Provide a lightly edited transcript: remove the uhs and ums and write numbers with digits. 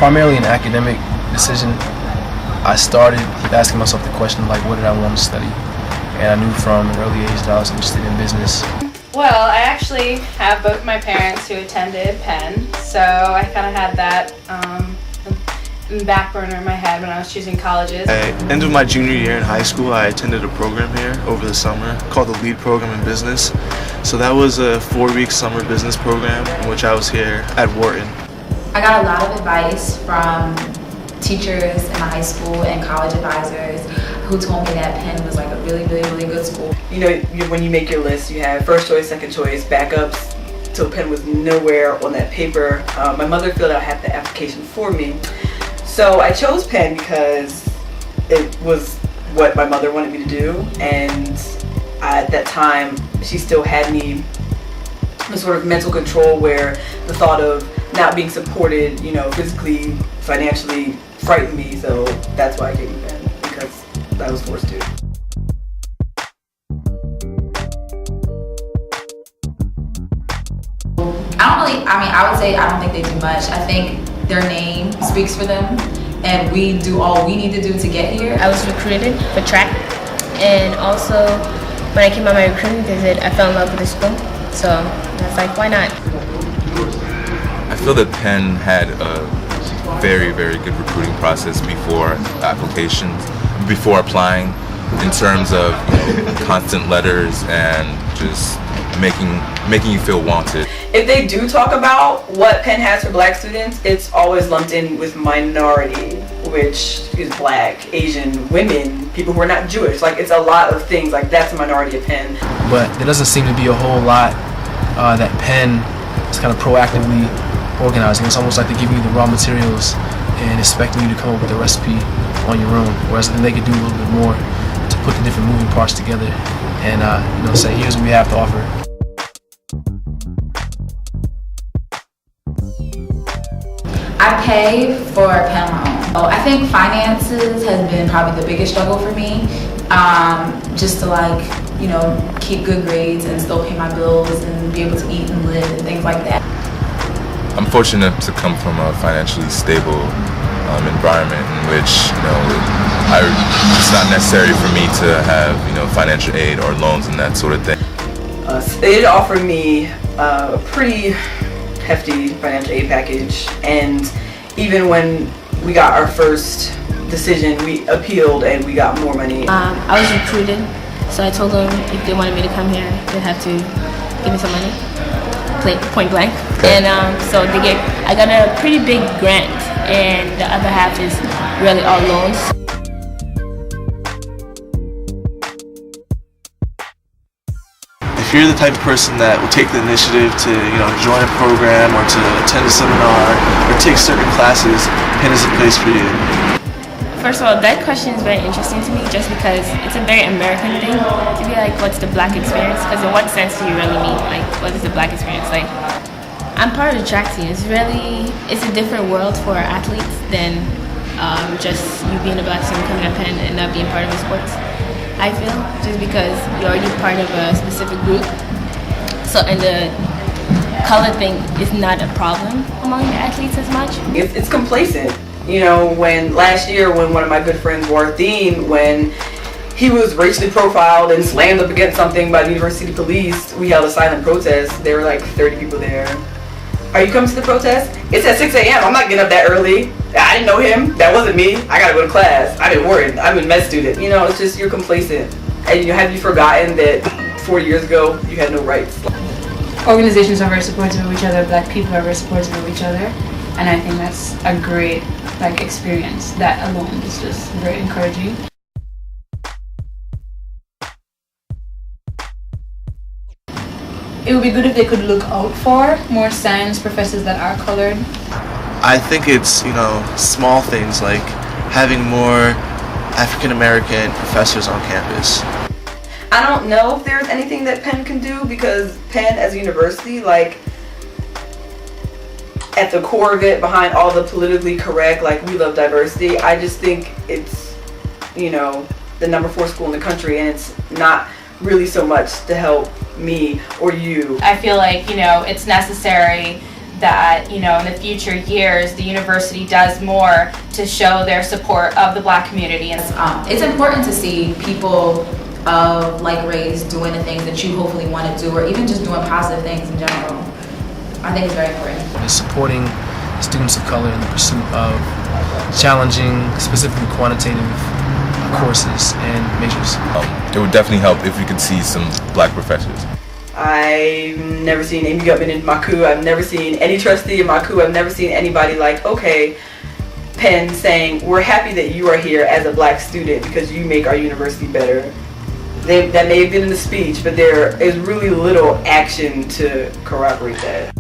primarily an academic decision. I started asking myself the question, like, what did I want to study? And I knew from an early age that I was interested in business. Well, I actually have both my parents who attended Penn, so I kind of had that in the back burner in my head when I was choosing colleges. At the end of my junior year in high school, I attended a program here over the summer called the Lead Program in Business. So that was a 4-week summer business program in which I was here at Wharton. I got a lot of advice from teachers in my high school and college advisors who told me that Penn was like a really good school. You know, when you make your list, you have first choice, second choice, backups. So Penn was nowhere on that paper. My mother filled out half the application for me. So I chose Penn because it was what my mother wanted me to do, and at that time she still had me in sort of mental control where the thought of not being supported, you know, physically, financially frightened me. So that's why I came to Penn, because I was forced to. I would say I don't think they do much. I think their name speaks for them, and we do all we need to do to get here. I was recruited for track, and also when I came on my recruiting visit, I fell in love with the school. So I was like, why not? I feel that Penn had a very good recruiting process before applications, before applying, in terms of, you know, constant letters and just making you feel wanted. If they do talk about what Penn has for black students, it's always lumped in with minority, which is black, Asian, women, people who are not Jewish. Like, it's a lot of things, like that's a minority of Penn. But there doesn't seem to be a whole lot that Penn is kind of proactively organizing. It's almost like they're giving you the raw materials and expecting you to come up with a recipe on your own, whereas then they could do a little bit more to put the different moving parts together and you know, say, here's what we have to offer. I pay for Penn on my own. I think finances has been probably the biggest struggle for me. Just to, like, you know, keep good grades and still pay my bills and be able to eat and live and things like that. I'm fortunate to come from a financially stable environment in which, you know, it's not necessary for me to have, you know, financial aid or loans and that sort of thing. They did offer me a pretty hefty financial aid package, and even when we got our first decision, we appealed and we got more money. I was recruited, so I told them if they wanted me to come here, they'd have to give me some money, point blank. Okay. And so I got a pretty big grant, and the other half is really all loans. If you're the type of person that will take the initiative to, you know, join a program or to attend a seminar or take certain classes, Penn is a place for you. First of all, that question is very interesting to me just because it's a very American thing to be like, what's the black experience? Because in what sense do you really mean? Like, what is the black experience? Like, I'm part of the track team. It's a different world for athletes than just you being a black student coming to Penn and not being part of the sports. I feel, just because you're already part of a specific group. So, and the color thing is not a problem among the athletes as much. It's complacent. You know, when last year when one of my good friends, Warthine, when he was racially profiled and slammed up against something by the university police, we held a silent protest. There were like 30 people there. Are you coming to the protest? It's at 6 a.m. I'm not getting up that early. I didn't know him. That wasn't me. I gotta go to class. I didn't worry. I'm an M.S.Ed student. You know, it's just you're complacent. And have you forgotten that 4 years ago you had no rights? Organizations are very supportive of each other. Black people are very supportive of each other. And I think that's a great, like, experience. That alone is just very encouraging. It would be good if they could look out for more science professors that are colored. I think it's, you know, small things like having more African American professors on campus. I don't know if there's anything that Penn can do, because Penn as a university, like, at the core of it, behind all the politically correct, like, we love diversity, I just think it's, you know, the number 4 school in the country, and it's not really so much to help me or you. I feel like, you know, it's necessary that, you know, in the future years, the university does more to show their support of the Black community. And It's important to see people of like race doing the things that you hopefully want to do, or even just doing positive things in general. I think it's very important. Is supporting students of color in the pursuit of challenging, specifically quantitative courses and majors. It would definitely help if we could see some Black professors. I've never seen Amy Gutman in my crew. I've never seen any trustee in my crew. I've never seen anybody like, okay, Penn saying, we're happy that you are here as a Black student because you make our university better. That may have been in the speech, but there is really little action to corroborate that.